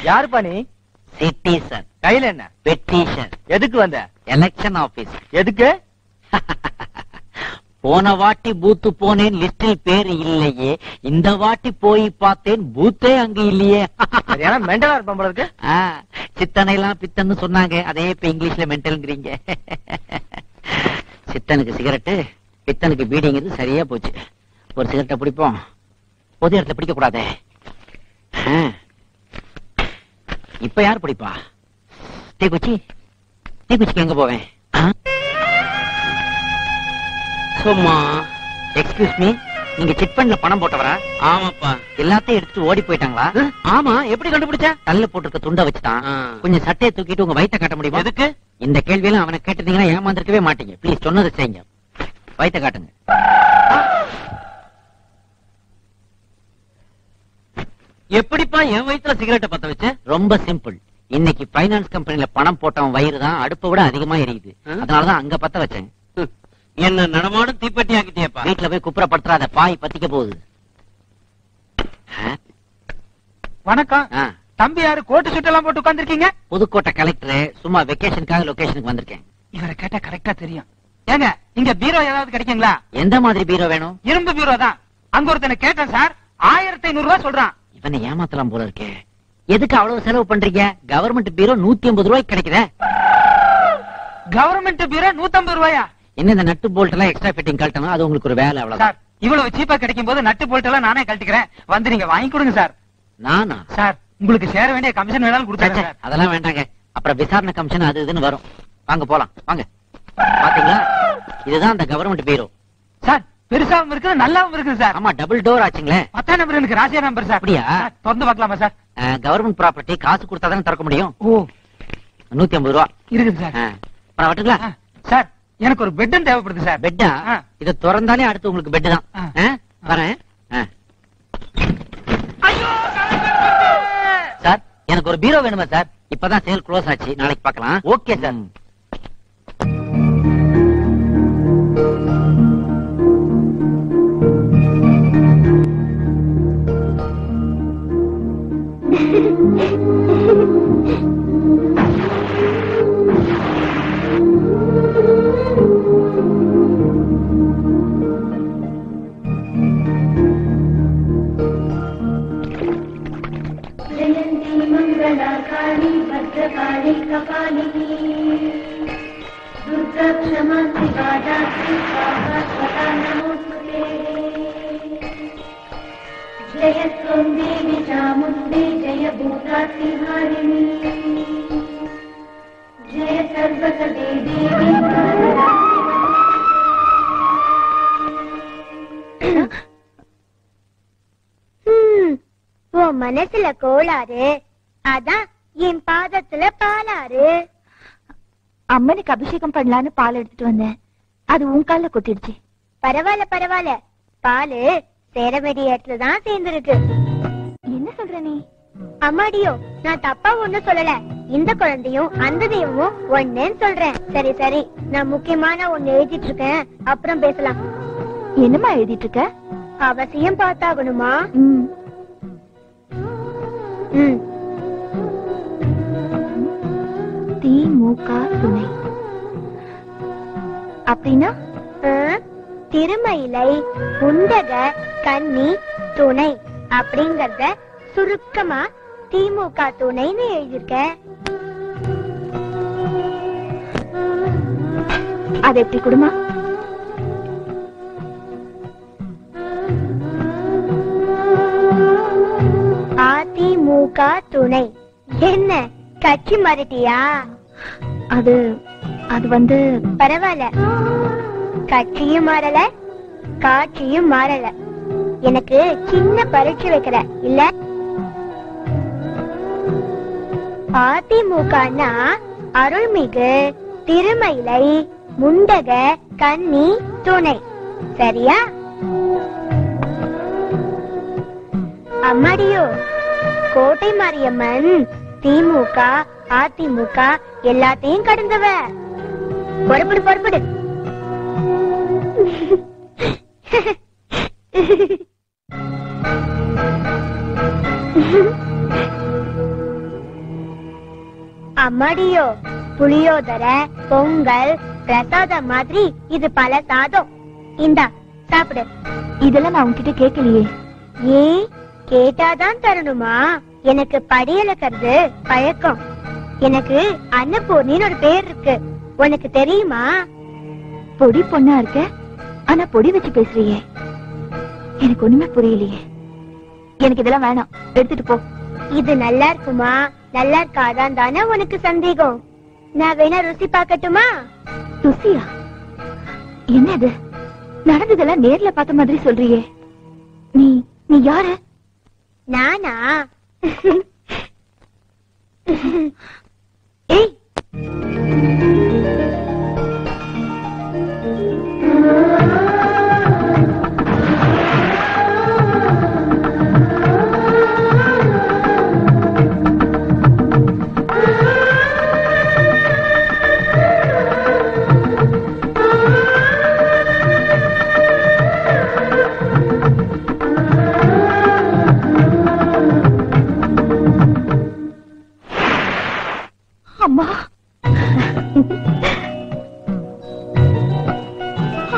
யாருப்பா நீ? சிட்டிசன். கையில என்ன? பெட்டிஷன். எதுக்கு வந்த? Election office. எதுக்கு? போன வாட்டி பூத்து போனேன், லிஸ்டில் பேரு இல்லையே. இந்த வாட்டி போய் பார்த்தேன், பூத்தே அங்க இல்லையே. மெண்டலா இருப்பான். சித்தனை எல்லாம் பித்தன்னு சொன்னாங்க, அதே இப்ப இங்கிலீஷ்ல மென்டல்ங்கிறீங்க. சித்தனுக்கு சிகரெட்டு, பித்தனுக்கு பீடிங்கிறது சரியா போச்சு. ஒரு சிகரெட்டை பிடிப்போம், பொது இடத்துல பிடிக்க கூடாதே. இப்ப யார் பிடிப்பா? தீக்குச்சி. தீக்குச்சிக்கு எங்க போவேன்? சும்மா. எக்ஸ்கியூஸ் மீ, நீங்க சிட் ஃபண்ட்ல பணம் போட்டவரா? ஆமாப்பா. எல்லாத்தையும் எடுத்துட்டு ஓடி போயிட்டாங்களா? ஆமா. எப்படி கண்டுபிடிச்ச? தள்ள போட்டிருக்க துண்டை வச்சுட்டான். கொஞ்சம் சட்டையை தூக்கிட்டு உங்க வயித்தை காட்ட முடியுமா? எதுக்கு? இந்த கேள்வியெல்லாம் அவனை கேட்டிருந்தீங்கன்னா ஏமாந்திருக்கவே மாட்டீங்க. ப்ளீஸ் சொன்னதை செய்யுங்க. வயித்தை காட்டுங்க. எப்படிப்பா என் வயித்துல சிகரெட்டை பத்த வச்ச? ரொம்ப சிம்பிள். இன்னைக்கு பைனான்ஸ் கம்பெனில பணம் போட்டவன் வயிறு தான் அடுப்பை விட அதிகமா எரியுது. அதனாலதான் அங்க பத்த வச்சேன். என்ன நடமாடும் தீப்பெட்டி ஆக்கிட்டியப்பா. வீட்டுல போய் குப்புறப்படுத்துறாத, பாய் பத்திக்க போகுது. வணக்கம். தம்பி யாரு கோட்டு சுட்டெல்லாம் போட்டு உட்கார்ந்துருக்கீங்க? புதுக்கோட்டை கலெக்டர். சும்மா வெக்கேஷனுக்காக லொகேஷனுக்கு வந்திருக்கேன். இவரை கேட்டா கரெக்டா தெரியும். ஏங்க இங்க பீரோ ஏதாவது கிடைக்குங்களா? எந்த மாதிரி பீரோ வேணும்? இரும்பு பீரோ தான். அங்க ஒருத்தனை கேட்டேன் சார், 1500 ரூபாய் சொல்றான். இவனை ஏமாத்தலாம் போல இருக்கே. எதுக்கு அவ்வளவு செலவு பண்றீங்க? கவர்மெண்ட் பீரோ 150 ரூபாய்க்கு கிடைக்குதே. கவர்மெண்ட் பீரோ 150 ரூபாயா? என்ன இந்த நட்டு போல்ட் எல்லாம் எக்ஸ்ட்ரா ஃபிட்டிங் கழட்டணும், அது உங்களுக்கு ஒரு வேலை. அவ்வளவு சார். இவ்வளவு சீப்பா கிடைக்கும் போது நட்டு போல்ட் எல்லாம் நானே கழட்டிக்கிறேன், வந்து நீங்க வாங்கி கொடுங்க சார். நானா? சார் உங்களுக்கு சேர வேண்டிய கமிஷன் வேணாலும் கொடுத்தாங்க. அதெல்லாம் வேண்டாங்க, அப்புறம் விசாரணை கமிஷன் அது இதுன்னு வரும். வாங்க போலாம் வாங்க. பாத்தீங்களா, இதுதான் அந்த கவர்மெண்ட் பீரோ. சார் பெருசாவும் இருக்குது நல்லாவும் இருக்குது சார். ஆமா, டபுள் டோர் ஆச்சுங்களே. 10ஆம் நம்பர் எனக்கு ராசியா நம்பர் சார். அப்படியா? திறந்து பார்க்கலாமா சார்? கவர்மெண்ட் ப்ராப்பர்ட்டி, காசு கொடுத்தாதானே திறக்க முடியும். ஓ, 150 ரூபா இருக்குது சார். அப்புறம் வட்டுங்களா? சார் எனக்கு ஒரு பெட்டும் தேவைப்படுது சார். பெட்டா? இதை திறந்தாலே அடுத்து உங்களுக்கு பெட் தான். வரேன் சார். எனக்கு ஒரு பீரோ வேணுமா சார்? இப்பதான் சேல் க்ளோஸ் ஆச்சு, நாளைக்கு பார்க்கலாம். Okay sir. मंगलाकाली भद्रकाली कपालिनी दुर्गा क्षमा शिवा दात्री स्वाहा स्वधा नमोस्तुते जय त्वं देवी चामुण्डे जय भूतात्रिहारिणी जय सर्वसदे देवी உன் மனசுல கோளாறு, அதான் என் பாதத்துல பாலாறு. அம்மனுக்கு அபிஷேகம் பண்ணலான்னு பால் எடுத்துட்டு வந்தேன், அது உன் கால கொட்டிடுச்சு. பரவாயில்ல பரவாயில்ல, பாலு சேர வேண்டிய இடத்துல தான் சேர்ந்திருக்கு. என்ன சொல்ற நீ? அம்மாடியோ, நான் தப்பா ஒண்ணு சொல்லல. இந்த குழந்தையும் அந்த தெய்வமும் ஒண்ணுன்னு சொல்றேன். சரி சரி, நான் முக்கியமான ஒண்ணு எழுதிட்டு இருக்கேன், அப்புறம் பேசலாம். என்னமா எழுதிட்டு இருக்க? அவசியம் பார்த்தாகணுமா? திமுக துணை அப்படின்னா திருமயிலை உண்டக கன்னி துணை அப்படிங்கறத சுருக்கமா திமுக துணைன்னு எழுதியிருக்க. அது எப்படி குடுமா? அதிமுக துணை என்ன கட்சி மாறிட்டியா? அது அது வந்து பரவாயில்ல, கட்சியும் மாறல காட்சியும் மாறல. எனக்கு சின்ன பரீட்சை வைக்கிற இல்ல? அதிமுகனா அருள்மிகு திருமயிலை முண்டக கன்னி துணை, சரியா? அம்மாடியோ, கோட்டை மாரியம்மன் திமுக அதிமுக எல்லாத்தையும் கடந்தவ. பொறுப்படு பொறுப்படு. அம்மாடியோ, புளியோதரை, பொங்கல், பிரசாதம் மாதிரி இது பல சாதம். இந்தா சாப்பிடு. இதெல்லாம் நான் உன்கிட்ட கேட்கலையே. ஏன் கேட்டாதான் தரணுமா? எனக்கு படியலக்கிறது பழக்கம். எனக்கு அன்னபூர்ணின்னு ஒரு பேர் இருக்கு, உனக்கு தெரியுமா? பொடி பொண்ணா இருக்க, ஆனா பொடி வச்சு பேசுறியே, எனக்கு ஒண்ணுமே புரியலையே. எனக்கு இதெல்லாம் வேணாம், எடுத்துட்டு போ. இது நல்லா இருக்குமா நல்லா இருக்காதான் தானே உனக்கு சந்தேகம். நான் வேணா ருசி பார்க்கட்டுமா? ருசியா? என்னது? நடந்ததெல்லாம் நேர்ல பார்த்த மாதிரி சொல்றியே. நீ நீ யாரு? நானா? ஏய், அம்மா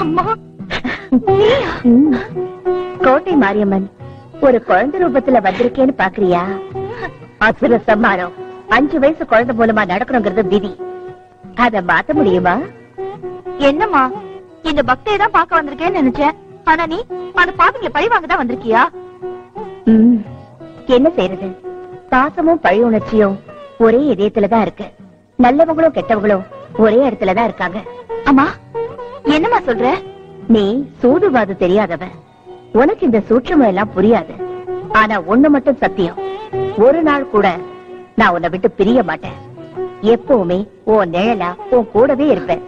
அம்மா. கோட்டை மாரியம்மன் ஒரு குழந்தை ரூபத்துல வந்திருக்கேன்னு பாக்குறியா? அசுர சம்மாரம் 5 வயசு குழந்தை மூலமா நடக்கணுங்கிறது விதி. அத மாத்த முடியுமா? என்னம்மா, இந்த பக்தியை தான் பார்க்க வந்திருக்கேன்னு நினைச்சேன். ஆனா நீ அந்த பாவிங்களை பழி வாங்க தான் வந்திருக்கியா? என்ன செய்யறது? பாசமும் பழி உணர்ச்சியும் ஒரே இதயத்துலதான் இருக்கு. நல்லவங்களும் கெட்டவங்களும் ஒரே இடத்துலதான் இருக்காங்க. அம்மா, என்னம்மா சொல்ற? நீ சூதுவாது தெரியாதவ, உனக்கு இந்த சூட்சுமம் எல்லாம் புரியாது. ஆனா ஒண்ணு மட்டும் சத்தியம், ஒரு நாள் கூட நான் உன்னை விட்டு பிரிய மாட்டேன். எப்பவுமே உன் நிழலா உன் கூடவே இருப்பேன்.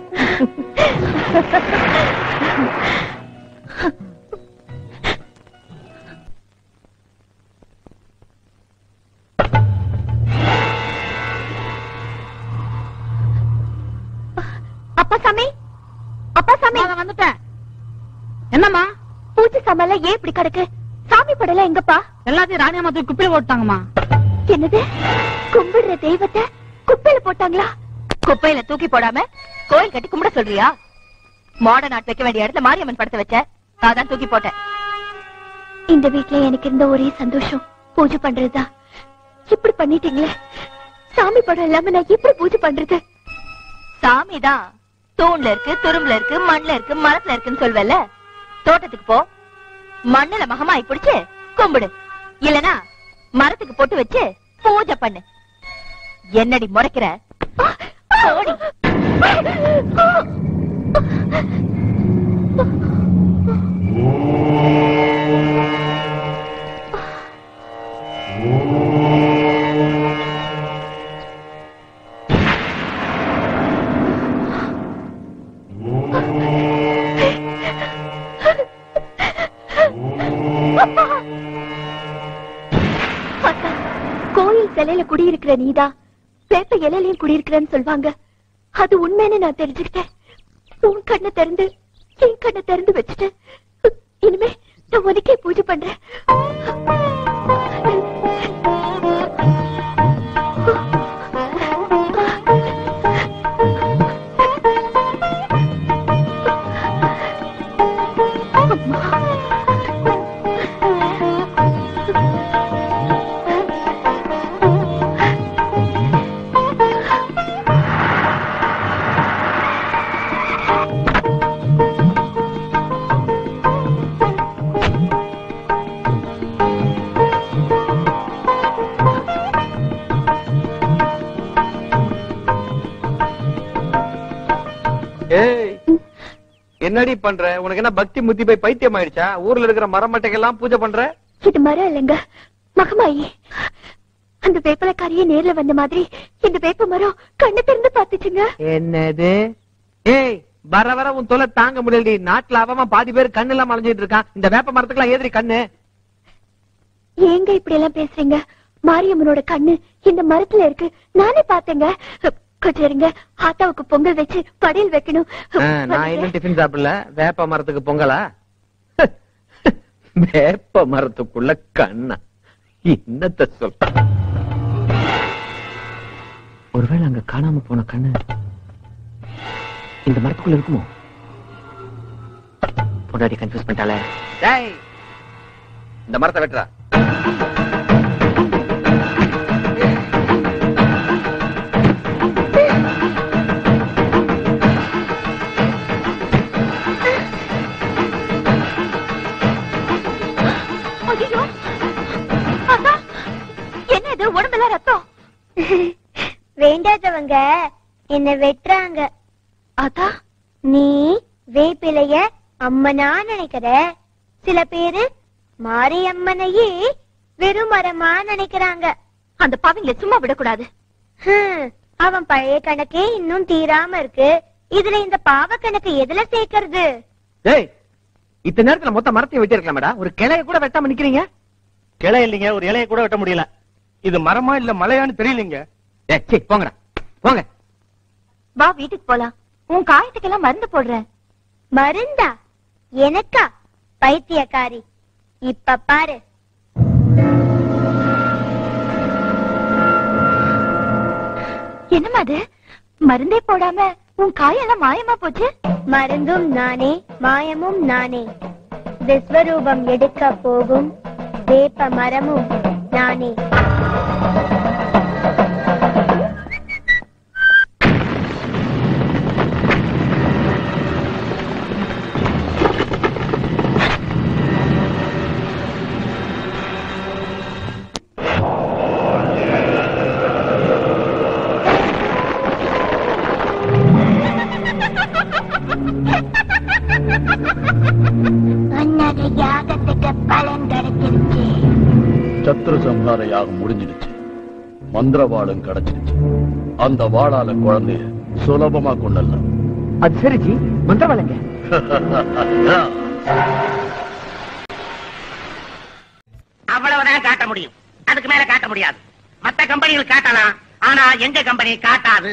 அப்பா சாமி, அப்பா சாமி, வந்துட்டேன். என்னம்மா? பூஜை சாமான் ஏன் இப்படி கிடக்கு? சாமி படல எங்கப்பா? எல்லாத்தையும் ராணியம்மா தூக்கி குப்பையில போட்டாங்கம்மா. என்னது? கும்பிடுற தெய்வத்தை குப்பையில போட்டாங்களா? குப்பையில தூக்கி போடாம கோயில் கட்டி கும்பிட சொல்றியா? மாடர்ன் ஆர்ட் வைக்க வேண்டிய இடத்துல மாரியம்மன் படத்தை வச்ச, அதான் தூக்கி போட்டேன். இந்த வீட்டுல எனக்கு இருந்த ஒரே சந்தோஷம் பூஜை பண்றதுதான். இப்படி பண்ணிட்டீங்களே, சாமி படம் இல்லாம நான் எப்படி பூஜை பண்றது? சாமிதான் தூண்ல இருக்கு, துரும்புல இருக்கு, மண்ணுல இருக்கு, மரத்துல இருக்குன்னு சொல்வல. தோட்டத்துக்கு போ, மண்ணுல மகமாய் பிடிச்சு கும்பிடு. இல்லனா மரத்துக்கு போட்டு வச்சு பூஜை பண்ணு. என்னடி முறைக்கிற? ஓடி. கோயில் சிலையில குடியிருக்கிற நீதா வேப்ப இலையிலையும் குடியிருக்கிறேன்னு சொல்வாங்க. அது உண்மைன்னு நான் தெரிஞ்சுக்கிட்டேன். உன் கண்ணை திறந்து என் கண்ணை திறந்து வச்சுட்டேன். இனிமே நான் உனக்கே பூஜை பண்றேன். என்னடி பண்ற? உனக்கு என்ன பக்தி முத்தி போய் பைத்தியம் ஆயிடுச்சா? ஊர்ல இருக்கிற மரமட்டைக்கெல்லாம் பூஜை பண்ற? இது மரம் இல்லைங்க, மகமாயி. அந்த வேப்பலக்காரியே நேர்ல வந்த மாதிரி இந்த வேப்ப மரம் கண்ணு திறந்து பாத்துச்சுங்க. என்னது? ஏய், வர வர உன் தொலை தாங்க முடியலடி. நாட்டுல அவன் பாதி பேர் கண்ணு எல்லாம் மலைஞ்சிட்டு இருக்கான். இந்த வேப்ப மரத்துக்குலாம் ஏதிரி கண்ணு? ஏங்க இப்படி எல்லாம் பேசுறீங்க? மாரியம்மனோட கண்ணு இந்த மரத்துல இருக்கு, நானே பாத்தேங்க. கொஞ்சம் இருங்க, ஆத்தாவுக்கு பொங்கல் வச்சு படையல் வைக்கணும். நான் இன்னும் டிஃபன் சாப்பிடல. வேப்ப மரத்துக்கு பொங்கலா? வேப்ப மரத்துக்குள்ள கண்ணா? என்னத்த சொல்ற? ஒருவேளை அங்க காணாம போன கண்ணு இந்த மரத்துக்குள்ள இருக்குமோ? பொண்டாடி கன்ஃபியூஸ் பண்ணிட்டாலே. டேய், இந்த மரத்தை வெட்டுறா. என்ன இது உடம்பெல்லாம் ரத்தம்? வேண்டாதவங்க என்ன வெட்டுறாங்க. அதா நீ வேப்பிலைய அம்மனா நினைக்கிற, சில பேரு மாரியம்மனையே வெறும் மரமா நினைக்கிறாங்க. அந்த பாவிங்களை சும்மா விடக்கூடாது. அவன் பழைய கணக்கே இன்னும் தீராம இருக்கு, இதுல இந்த பாவ கணக்கு எதுல சேர்க்கறது? டேய், இத்தனை நேரத்துல மொத்த மரத்தையும் வெட்டி இருக்கலாமடா, ஒரு கிளைய கூட வெட்டாம நிக்கிறீங்க. கிளை இல்லைங்க, ஒரு இலையை கூட வெட்ட முடியல. இது மரமா இல்ல மலையான்னு தெரியலீங்க. போங்கடா போங்க. வா வீட்டுக்கு போலாம். உன் காயத்துக்கெல்லாம் மருந்து போடுறேன். மருந்தா? எனக்கா? பைத்தியக்காரி, இப்ப பாரு. என்னமா அது? மருந்தே போடாம உன் காயெல்லாம் மாயமா போச்சு. மருந்தும் நானே, மாயமும் நானே, விஸ்வரூபம் எடுக்க போகும் வேப்ப மரமும் நானே. யாகத்துக்கு பலன் கிடைச்சிருச்சு. சத்ரு சம்ஹார யாகம் முடிஞ்சிடுச்சு, மந்திர வாளும் கிடைச்சிருச்சு. அந்த வாளால குழந்தைய சுலபமா கொண்டலாம். அது சரி ஜி, மந்திரவாளங்க. அவ்வளவுதான் காட்ட முடியும், அதுக்கு மேல காட்ட முடியாது. மத்த கம்பெனிகள் காட்டலாம், ஆனா எங்க கம்பெனி காட்டாது.